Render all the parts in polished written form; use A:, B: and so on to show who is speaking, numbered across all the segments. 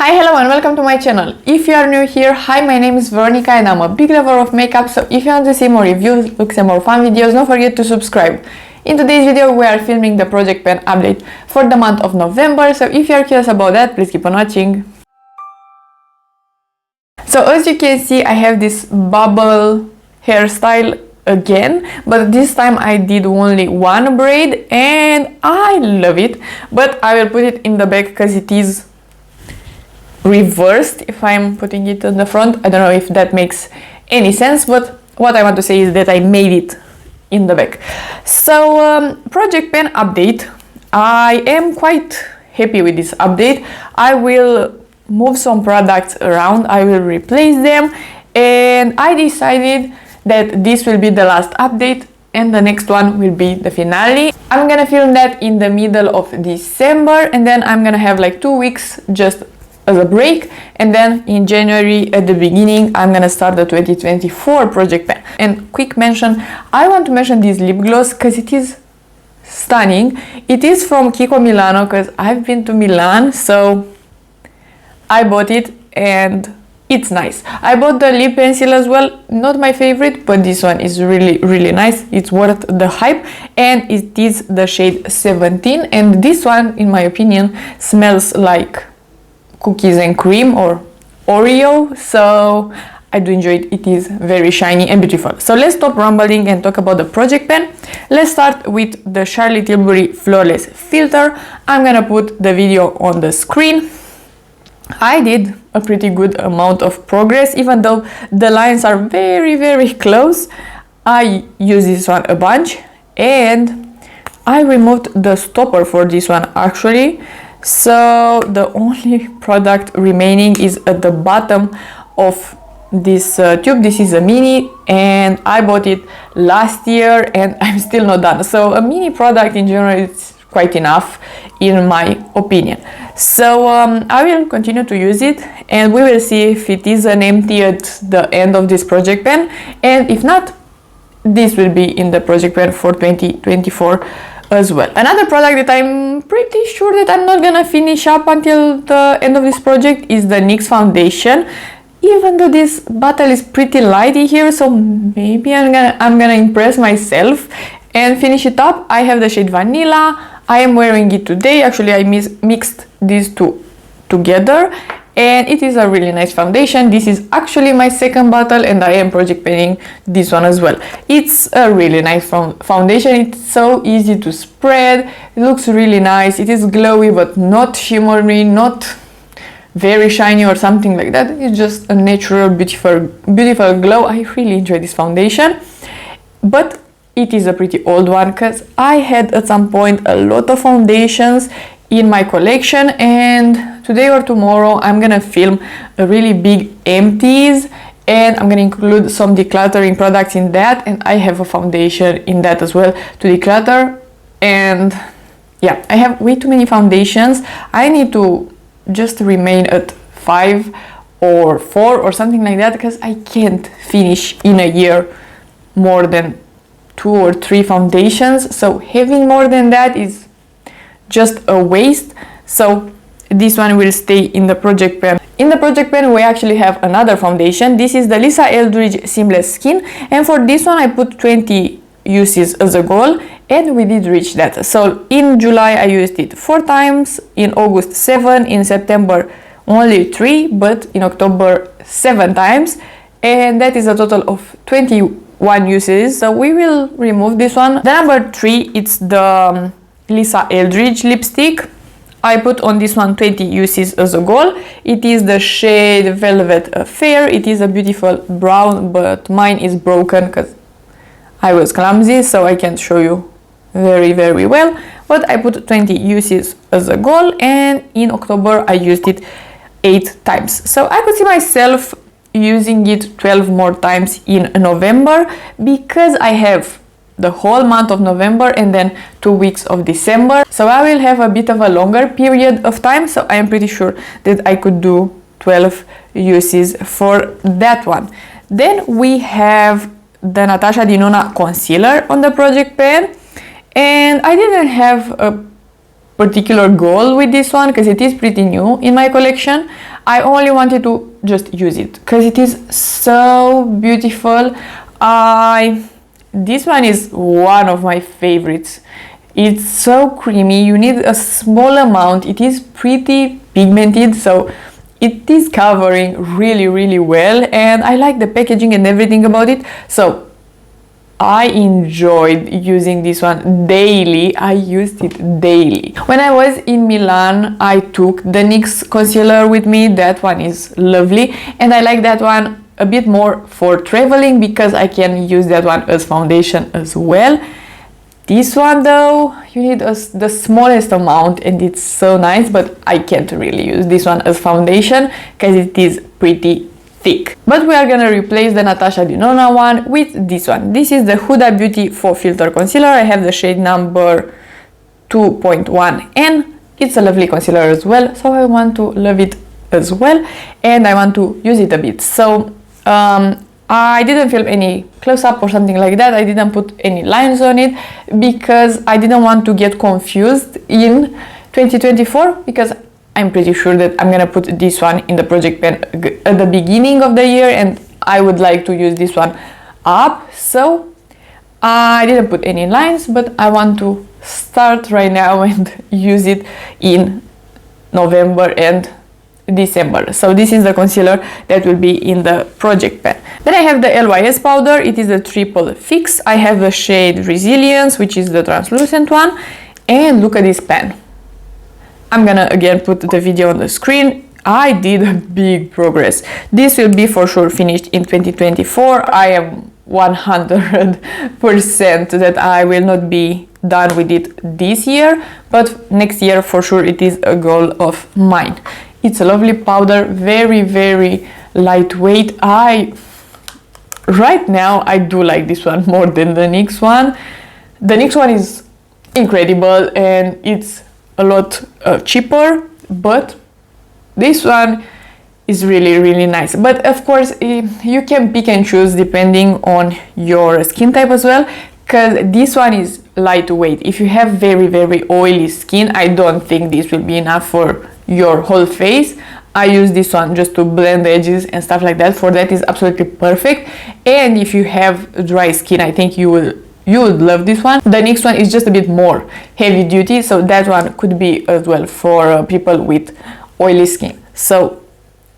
A: Hi, hello and welcome to my channel. If you are new here, hi, my name is Veronica and I'm a big lover of makeup, so if you want to see more reviews, looks and more fun videos, don't forget to subscribe. In today's video we are filming the project pen update for the month of November, so if you are curious about that, please keep on watching. So as you can see, I have this bubble hairstyle again, but this time I did only one braid and I love it, but I will put it in the back because it is reversed if I'm putting it on the front. I don't know if that makes any sense, but what I want to say is that I made it in the back. So project pen update, I am quite happy with this update. I will move some products around, I will replace them, and I decided that this will be the last update and the next one will be the finale. I'm gonna film that in the middle of December and then I'm gonna have like 2 weeks just as a break, and then in January at the beginning I'm gonna start the 2024 project pen. And quick mention, I want to mention this lip gloss because it is stunning. It is from Kiko Milano because I've been to Milan, so I bought it and it's nice. I bought the lip pencil as well, not my favorite, but this one is really nice. It's worth the hype and it is the shade 17, and this one in my opinion smells like cookies and cream or Oreo, so I do enjoy it. It is very shiny and beautiful. So let's stop rambling and talk about the project pen. Let's start with the Charlotte Tilbury Flawless Filter. I'm gonna put the video on the screen. I did a pretty good amount of progress, even though the lines are very close. I use this one a bunch and I removed the stopper for this one actually. So the only product remaining is at the bottom of this tube. This is a mini and I bought it last year and I'm still not done. So a mini product in general is quite enough in my opinion. So I will continue to use it and we will see if it is an empty at the end of this project pen, and if not, this will be in the project pen for 2024 as well. Another product that I'm pretty sure that I'm not gonna finish up until the end of this project is the NYX foundation, even though this bottle is pretty lighty here, so maybe I'm gonna impress myself and finish it up. I have the shade Vanilla. I am wearing it today. Actually, I mixed these two together and it is a really nice foundation. This is actually my second bottle and I am project penning this one as well. It's a really nice foundation. It's so easy to spread. It looks really nice. It is glowy but not shimmery, not very shiny or something like that. It's just a natural beautiful glow. I really enjoy this foundation, but it is a pretty old one because I had at some point a lot of foundations in my collection, and today or tomorrow I'm gonna film a really big empties and I'm gonna include some decluttering products in that, and I have a foundation in that as well to declutter. And yeah, I have way too many foundations. I need to just remain at 5 or 4 or something like that because I can't finish in a year more than 2 or 3 foundations, so having more than that is just a waste. So this one will stay in the project pen. In the project pen we actually have another foundation. This is the Eldridge Seamless Skin, and for this one I put 20 uses as a goal and we did reach that. So in July I used it 4 times, in August 7, in September only 3, but in October 7 times, and that is a total of 21 uses. So we will remove this one. The number 3, it's the Eldridge lipstick. I put on this one 20 uses as a goal. It is the shade Velvet Affair. It is a beautiful brown, but mine is broken because I was clumsy, so I can't show you very well, but I put 20 uses as a goal, and in October I used it 8 times. So I could see myself using it 12 more times in November because I have the whole month of November and then 2 weeks of December, so I will have a bit of a longer period of time, so I am pretty sure that I could do 12 uses for that one. Then we have the Natasha Denona concealer on the project pen, and I didn't have a particular goal with this one because it is pretty new in my collection. I only wanted to just use it because it is so beautiful. This one is one of my favorites. It's so creamy. You need a small amount. It is pretty pigmented, so it is covering really well, and I like the packaging and everything about it. So I enjoyed using this one daily. I used it daily. When I was in Milan, I took the NYX concealer with me. That one is lovely, and I like that one a bit more for traveling because I can use that one as foundation as well. This one though, you need the smallest amount, and it's so nice, but I can't really use this one as foundation because it is pretty thick. But we are gonna replace the Natasha Denona one with this one. This is the Huda Beauty Faux Filter Concealer. I have the shade number 2.1N. It's a lovely concealer as well, so I want to love it as well, and I want to use it a bit. So I didn't film any close-up or something like that. I didn't put any lines on it because I didn't want to get confused in 2024, because I'm pretty sure that I'm gonna put this one in the project pen at the beginning of the year, and I would like to use this one up. So I didn't put any lines, but I want to start right now and use it in November and December. So this is the concealer that will be in the project pen. Then I have the LYS powder. It is a triple fix. I have the shade Resilience, which is the translucent one, and look at this pen. I'm gonna again put the video on the screen. I did a big progress. This will be for sure finished in 2024. I am 100% that I will not be done with it this year, but next year for sure it is a goal of mine. It's a lovely powder, very lightweight. Right now I do like this one more than the NYX one. The NYX one is incredible and it's a lot cheaper, but this one is really nice. But of course you can pick and choose depending on your skin type as well, because this one is lightweight. If you have very oily skin, I don't think this will be enough for your whole face. I use this one just to blend the edges and stuff like that. For that is absolutely perfect. And if you have dry skin, I think you would love this one. The next one is just a bit more heavy duty, so that one could be as well for people with oily skin. So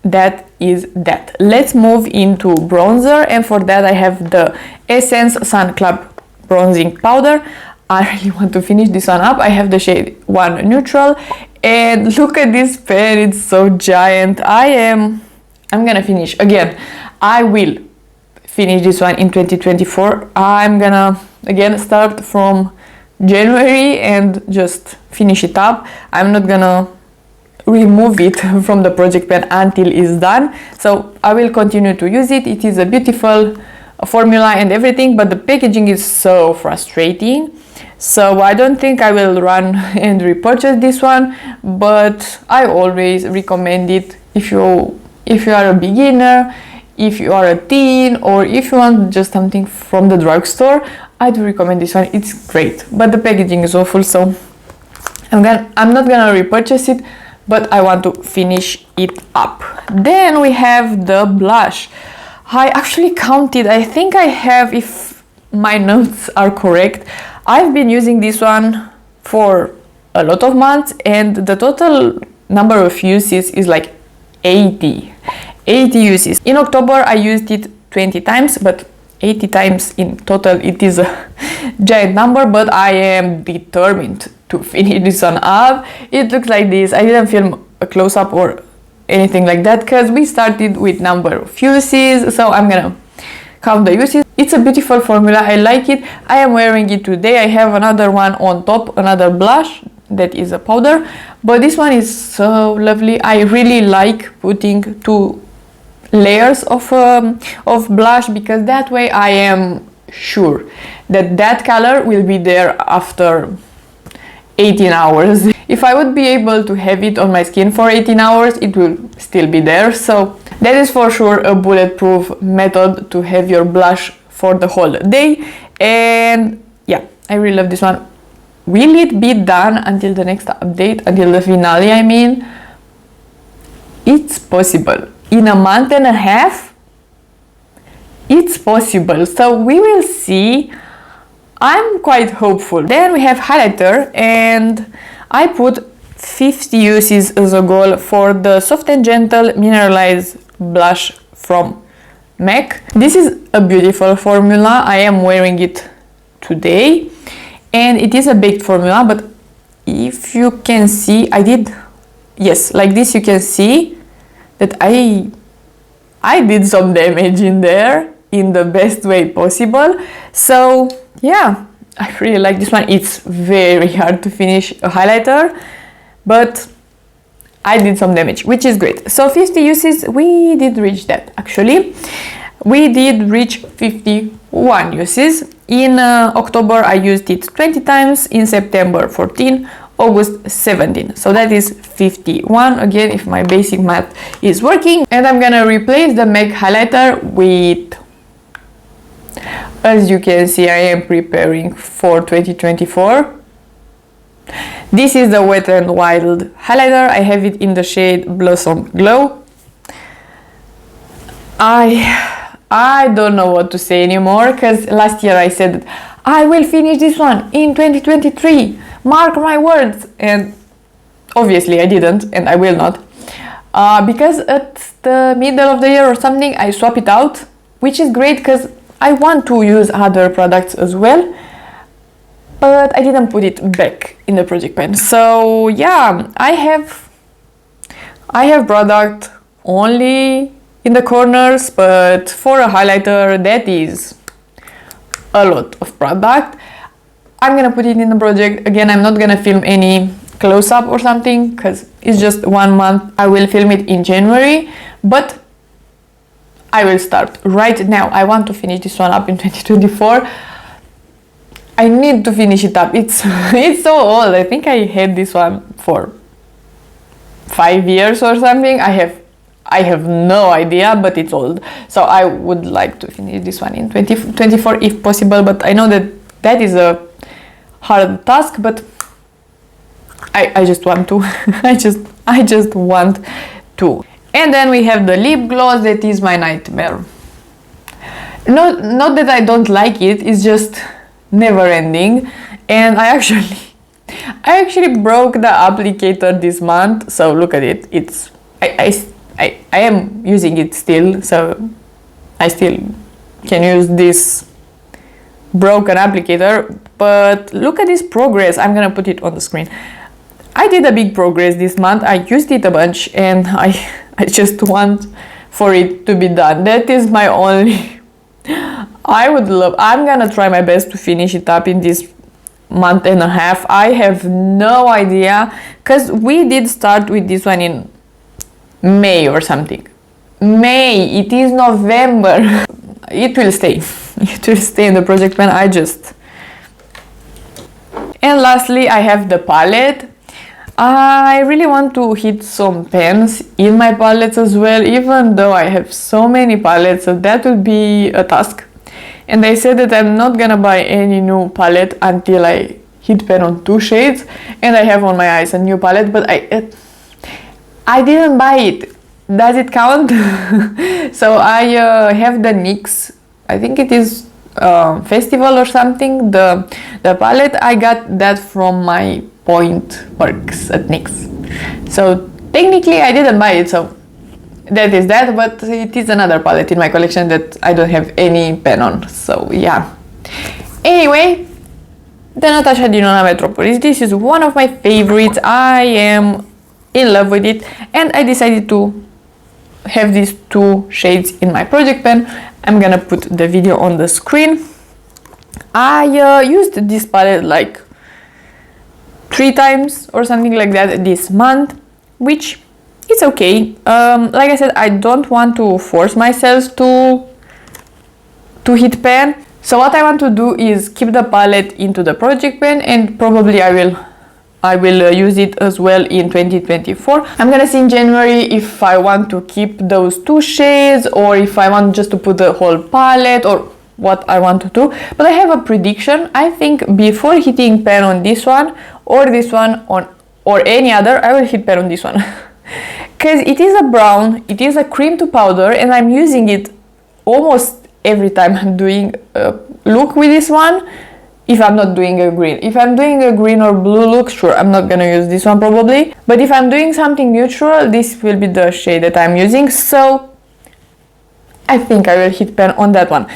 A: that is that. Let's move into bronzer, and for that I have the Essence Sun Club bronzing powder. I really want to finish this one up. I have the shade 1 Neutral, and look at this pen, it's so giant. I'm gonna finish again. I will finish this one in 2024. I'm gonna again start from January and just finish it up. I'm not gonna remove it from the project pen until it's done, so I will continue to use it. It is a beautiful formula and everything, but the packaging is so frustrating, so I don't think I will run and repurchase this one, but I always recommend it if you are a beginner, if you are a teen, or if you want just something from the drugstore. I do recommend this one. It's great, but the packaging is awful, so I'm not gonna repurchase it, but I want to finish it up. Then we have the blush. I actually counted, I think I have, if my notes are correct, I've been using this one for a lot of months, and the total number of uses is like 80 uses. In October I used it 20 times, but 80 times in total, it is a giant number, but I am determined to finish this one up. It looks like this. I didn't film a close-up or anything like that because we started with number of uses, so I'm gonna count the uses. It's a beautiful formula. I like it. I am wearing it today. I have another one on top, another blush that is a powder, but this one is so lovely. I really like putting 2 layers of blush, because that way I am sure that color will be there after 18 hours. If I would be able to have it on my skin for 18 hours, it will still be there. So that is for sure a bulletproof method to have your blush for the whole day. And yeah, I really love this one. will it be done until the next update, until the finale, I mean? It's possible. In a month and a half, it's possible. So we will see. I'm quite hopeful. Then we have highlighter, and I put 50 uses as a goal for the Soft and Gentle Mineralize blush from MAC. This is a beautiful formula. I am wearing it today, and it is a baked formula, but if you can see, yes, like this, you can see that I did some damage in there in the best way possible. So yeah, I really like this one. It's very hard to finish a highlighter, but I did some damage, which is great. So 50 uses, we did reach that actually. We did reach 51 uses. In October I used it 20 times, in September 14, August 17. So that is 51, again, if my basic math is working. And I'm gonna replace the MAC highlighter with, as you can see, I am preparing for 2024. This is the Wet n Wild highlighter. I have it in the shade Blossom Glow. I don't know what to say anymore, because last year I said I will finish this one in 2023, mark my words, and obviously I didn't, and I will not, because at the middle of the year or something I swap it out, which is great because I want to use other products as well, but I didn't put it back in the project pen. So yeah, I have product only in the corners, but for a highlighter that is a lot of product. I'm gonna put it in the project. Again, I'm not gonna film any close-up or something because it's just 1 month. I will film it in January, but I will start right now. I want to finish this one up in 2024. I need to finish it up. It's so old. I think I had this one for 5 years or something. I have no idea, but it's old. So I would like to finish this one in 2024 if possible, but I know that is a hard task, but I just want to. I just want to. And then we have the lip gloss that is my nightmare. Not that I don't like it, it's just never ending. And I actually broke the applicator this month, so look at it. I am using it still, so I still can use this broken applicator, but look at this progress. I'm gonna put it on the screen. I did a big progress this month. I used it a bunch, and I just want for it to be done. That is my only... I'm gonna try my best to finish it up in this month and a half. I have no idea, because we did start with this one in May or something. May, it is November. It will stay. It will stay in the project pen. And lastly, I have the palette. I really want to hit some pens in my palettes as well, even though I have so many palettes, so that will be a task. And I said that I'm not gonna buy any new palette until I hit pen on 2 shades, and I have on my eyes a new palette, but I didn't buy it. Does it count? So I have the NYX, I think it is festival or something, the palette. I got that from my point works at NYX. So technically I didn't buy it, so that is that, but it is another palette in my collection that I don't have any pen on, so yeah. Anyway, the Natasha Denona Metropolis. This is one of my favorites. I am in love with it, and I decided to have these 2 shades in my project pen. I'm gonna put the video on the screen. I used this palette like 3 times or something like that this month, which it's okay. Like I said, I don't want to force myself to hit pen. So what I want to do is keep the palette into the project pen, and probably I will use it as well in 2024. I'm gonna see in January if I want to keep those 2 shades, or if I want just to put the whole palette, or what I want to do, but I have a prediction. I think before hitting pen on this one or this one on or any other, I will hit pen on this one. Because it is a brown, it is a cream to powder, and I'm using it almost every time I'm doing a look with this one, if I'm not doing a green. If I'm doing a green or blue look, sure, I'm not gonna use this one probably, but if I'm doing something neutral, this will be the shade that I'm using, so I think I will hit pen on that one.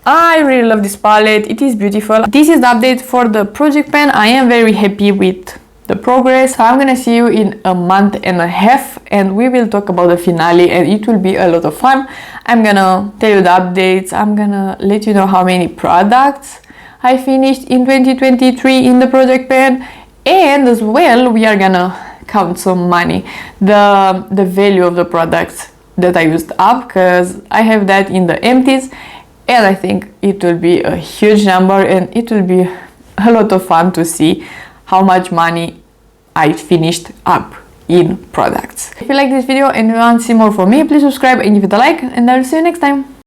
A: I really love this palette, it is beautiful. This is the update for the project pen. I am very happy with the progress. So I'm gonna see you in a month and a half and we will talk about the finale, and it will be a lot of fun. I'm gonna tell you the updates, I'm gonna let you know how many products I finished in 2023 in the project pen, and as well we are gonna count some money, the value of the products that I used up, because I have that in the empties, and I think it will be a huge number and it will be a lot of fun to see how much money I finished up in products. If you like this video and you want to see more from me, please subscribe and give it a like, and I'll see you next time.